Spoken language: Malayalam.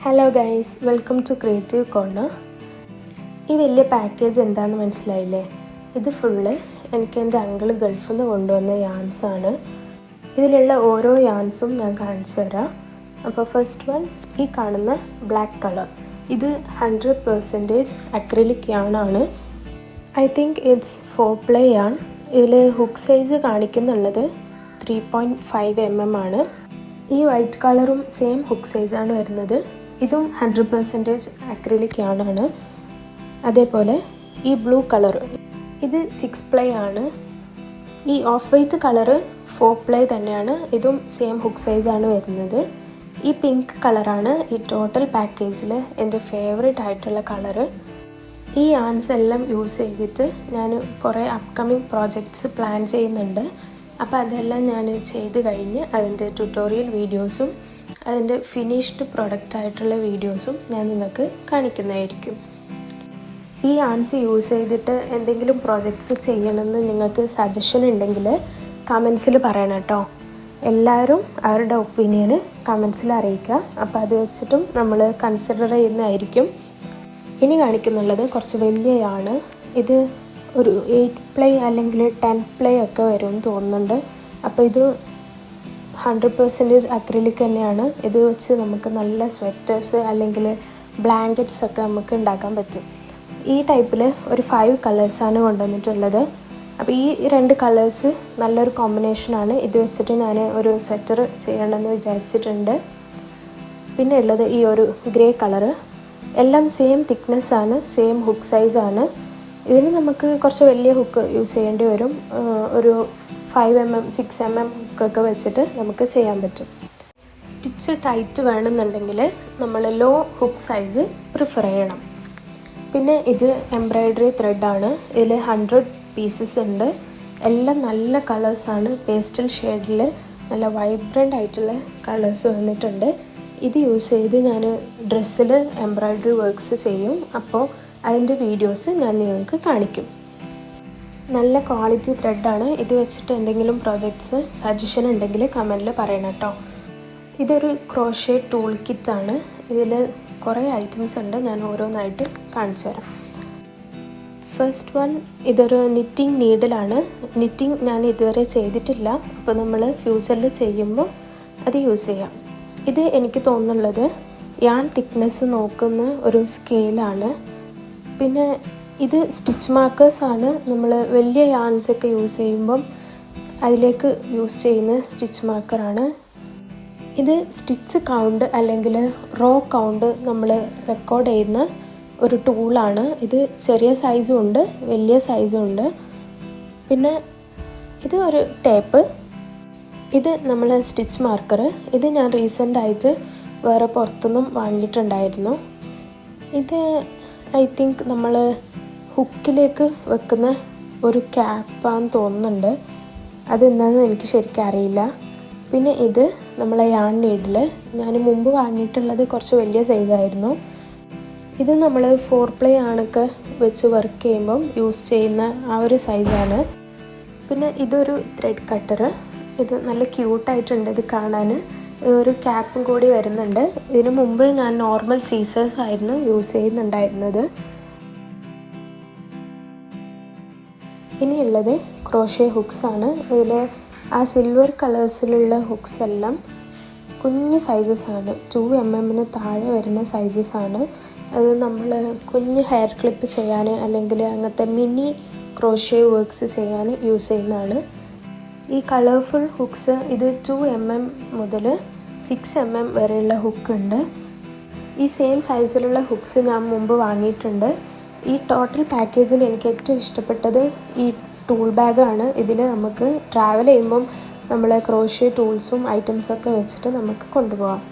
Hello guys, welcome to creative corner. ഈ വലിയ പാക്കേജ് എന്താണെന്ന് മനസ്സിലായില്ലേ? ഇത് ഫുള്ള് എനിക്ക് എൻ്റെ അങ്കിൾ ഗൾഫിൽ നിന്ന് കൊണ്ടുവന്ന യാൺസാണ്. ഇതിലുള്ള ഓരോ യാൺസും ഞാൻ കാണിച്ചു തരാം. അപ്പോൾ ഫസ്റ്റ് വൺ, ഈ കാണുന്ന ബ്ലാക്ക് കളർ, ഇത് 100% അക്രിലിക് യാണാണ്. I think it's 4-ply yarn. ഇതിൽ ഹുക്ക് സൈസ് കാണിക്കുന്നുള്ളത് 3.5 mm ആണ്. ഈ വൈറ്റ് കളറും സെയിം ഹുക്ക് സൈസാണ് വരുന്നത്. ഇതും 100% അക്രിലിക് യാണാണ്. അതേപോലെ ഈ ബ്ലൂ കളർ, ഇത് 6-ply ആണ്. ഈ ഓഫ് വൈറ്റ് കളറ് 4-ply തന്നെയാണ്. ഇതും സെയിം ഹുക്ക് സൈസാണ് വരുന്നത്. ഈ പിങ്ക് കളറാണ് ഈ ടോട്ടൽ പാക്കേജിൽ എൻ്റെ ഫേവറേറ്റ് ആയിട്ടുള്ള കളറ്. ഈ യാൺസ് എല്ലാം യൂസ് ചെയ്തിട്ട് ഞാൻ കുറേ അപ്കമിങ് പ്രോജക്ട്സ് പ്ലാൻ ചെയ്യുന്നുണ്ട്. അപ്പോൾ അതെല്ലാം ഞാൻ ചെയ്ത് കഴിഞ്ഞ് അതിൻ്റെ ട്യൂട്ടോറിയൽ വീഡിയോസും അതിൻ്റെ ഫിനിഷ്ഡ് പ്രൊഡക്റ്റായിട്ടുള്ള വീഡിയോസും ഞാൻ നിങ്ങൾക്ക് കാണിക്കുന്നതായിരിക്കും. ഈ യാൺസ് യൂസ് ചെയ്തിട്ട് എന്തെങ്കിലും പ്രോജക്ട്സ് ചെയ്യണമെന്ന് നിങ്ങൾക്ക് സജഷൻ ഉണ്ടെങ്കിൽ കമൻസിൽ പറയണം കേട്ടോ. എല്ലാവരും അവരുടെ ഒപ്പീനിയന് കമൻസിൽ അറിയിക്കുക. അപ്പോൾ അത് വെച്ചിട്ടും നമ്മൾ കൺസിഡർ ചെയ്യുന്നതായിരിക്കും. ഇനി കാണിക്കുന്നുള്ളത് കുറച്ച് വലിയ യാണ്. ഇത് ഒരു 8-ply അല്ലെങ്കിൽ 10-ply ഒക്കെ വരുമെന്ന് തോന്നുന്നുണ്ട്. അപ്പോൾ ഇത് 100% അക്രിലിക് തന്നെയാണ്. ഇത് വെച്ച് നമുക്ക് നല്ല സ്വെറ്റേഴ്സ് അല്ലെങ്കിൽ ബ്ലാങ്കറ്റ്സ് ഒക്കെ നമുക്ക് ഉണ്ടാക്കാൻ പറ്റും. ഈ ടൈപ്പിൽ ഒരു 5 കളേഴ്സാണ് കൊണ്ടുവന്നിട്ടുള്ളത്. അപ്പോൾ ഈ 2 കളേഴ്സ് നല്ലൊരു കോമ്പിനേഷനാണ്. ഇത് വെച്ചിട്ട് ഞാൻ ഒരു സ്വെറ്റർ ചെയ്യണമെന്ന് വിചാരിച്ചിട്ടുണ്ട്. പിന്നെ ഉള്ളത് ഈ ഒരു ഗ്രേ കളറ്. എല്ലാം സെയിം തിക്നെസ്സാണ്, സെയിം ഹുക്ക് സൈസാണ്. ഇതിന് നമുക്ക് കുറച്ച് വലിയ ഹുക്ക് യൂസ് ചെയ്യേണ്ടി വരും. ഒരു 5 mm 6 mm ഹുക്കൊക്കെ വെച്ചിട്ട് നമുക്ക് ചെയ്യാൻ പറ്റും. സ്റ്റിച്ച് ടൈറ്റ് വേണമെന്നുണ്ടെങ്കിൽ നമ്മൾ ലോ ഹുക്ക് സൈസ് പ്രിഫർ ചെയ്യണം. പിന്നെ ഇത് എംബ്രോയ്ഡറി ത്രെഡാണ്. ഇതിൽ 100 പീസസ് ഉണ്ട്. എല്ലാം നല്ല കളേഴ്സാണ്. പേസ്റ്റൽ ഷെയ്ഡിൽ നല്ല വൈബ്രൻ്റ് ആയിട്ടുള്ള കളേഴ്സ് വന്നിട്ടുണ്ട്. ഇത് യൂസ് ചെയ്ത് ഞാൻ ഡ്രസ്സിൽ എംബ്രോയ്ഡറി വർക്ക്സ് ചെയ്യും. അപ്പോൾ അതിൻ്റെ വീഡിയോസ് ഞാൻ നിങ്ങൾക്ക് കാണിക്കും. നല്ല ക്വാളിറ്റി ത്രെഡാണ്. ഇത് വെച്ചിട്ട് എന്തെങ്കിലും പ്രോജക്ട്സ് സജഷൻ ഉണ്ടെങ്കിൽ കമൻറ്റിൽ പറയണം കേട്ടോ. ഇതൊരു ക്രോഷേ ടൂൾ കിറ്റാണ്. ഇതിൽ കുറേ ഐറ്റംസ് ഉണ്ട്. ഞാൻ ഓരോന്നായിട്ട് കാണിച്ചു തരാം. ഫസ്റ്റ് വൺ, ഇതൊരു നിറ്റിംഗ് നീഡിലാണ്. നിറ്റിംഗ് ഞാൻ ഇതുവരെ ചെയ്തിട്ടില്ല. അപ്പോൾ നമ്മൾ ഫ്യൂച്ചറിൽ ചെയ്യുമ്പോൾ അത് യൂസ് ചെയ്യാം. ഇത് എനിക്ക് തോന്നുന്നുള്ളത് യാൺ തിക്നെസ് നോക്കുന്ന ഒരു സ്കെയിലാണ്. പിന്നെ ഇത് സ്റ്റിച്ച് മാർക്കേഴ്സാണ്. നമ്മൾ വലിയ യാൺസൊക്കെ യൂസ് ചെയ്യുമ്പം അതിലേക്ക് യൂസ് ചെയ്യുന്ന സ്റ്റിച്ച് മാർക്കറാണ്. ഇത് സ്റ്റിച്ച് കൗണ്ട് അല്ലെങ്കിൽ റോ കൗണ്ട് നമ്മൾ റെക്കോർഡ് ചെയ്യുന്ന ഒരു ടൂളാണ്. ഇത് ചെറിയ സൈസും ഉണ്ട്, വലിയ സൈസും ഉണ്ട്. പിന്നെ ഇത് ഒരു ടേപ്പ്. ഇത് നമ്മൾ സ്റ്റിച്ച് മാർക്കർ. ഇത് ഞാൻ റീസെൻ്റായിട്ട് വേറെ പുറത്തുനിന്നും വാങ്ങിയിട്ടുണ്ടായിരുന്നു. ഇത് ഐ തിങ്ക് നമ്മൾ ഹുക്കിലേക്ക് വെക്കുന്ന ഒരു ക്യാപ്പാന്ന് തോന്നുന്നുണ്ട്. അതെന്താണെന്ന് എനിക്ക് ശരിക്കും അറിയില്ല. പിന്നെ ഇത് നമ്മളെ യാൺ നീഡിൽ ഞാൻ മുമ്പ് വാങ്ങിയിട്ടുള്ളത് കുറച്ച് വലിയ സൈസായിരുന്നു. ഇത് നമ്മൾ 4-ply ആണൊക്കെ വെച്ച് വർക്ക് ചെയ്യുമ്പം യൂസ് ചെയ്യുന്ന ആ ഒരു സൈസാണ്. പിന്നെ ഇതൊരു ത്രെഡ് കട്ടർ. ഇത് നല്ല ക്യൂട്ടായിട്ടുണ്ട് ഇത് കാണാൻ. ഒരു ക്യാപ്പും കൂടി വരുന്നുണ്ട്. ഇതിനു മുമ്പ് ഞാൻ നോർമൽ സീസേഴ്സ് ആയിരുന്നു യൂസ് ചെയ്യുന്നുണ്ടായിരുന്നത്. ഇനിയുള്ളത് ക്രോഷേ ഹുക്സാണ്. ഇതിൽ ആ സിൽവർ കളേഴ്സിലുള്ള ഹുക്സ് എല്ലാം കുഞ്ഞ് സൈസസാണ്. 2 mm താഴെ വരുന്ന സൈസസാണ്. അത് നമ്മൾ കുഞ്ഞ് ഹെയർ ക്ലിപ്പ് ചെയ്യാൻ അല്ലെങ്കിൽ അങ്ങനത്തെ മിനി ക്രോഷേ വർക്ക്സ് ചെയ്യാൻ യൂസ് ചെയ്യുന്നതാണ്. ഈ കളർഫുൾ ഹുക്സ് ഇത് 2 mm മുതൽ 6 mm വരെയുള്ള ഹുക്ക് ഉണ്ട്. ഈ സെയിം സൈസിലുള്ള ഹുക്സ് ഞാൻ മുമ്പ് വാങ്ങിയിട്ടുണ്ട്. ഈ ടോട്ടൽ പാക്കേജിൽ എനിക്ക് ഏറ്റവും ഇഷ്ടപ്പെട്ടത് ഈ ടൂൾ ബാഗാണ്. ഇതിൽ നമുക്ക് ട്രാവൽ ചെയ്യുമ്പം നമ്മളെ ക്രോഷേ ടൂൾസും ഐറ്റംസൊക്കെ വെച്ചിട്ട് നമുക്ക് കൊണ്ടുപോകാം.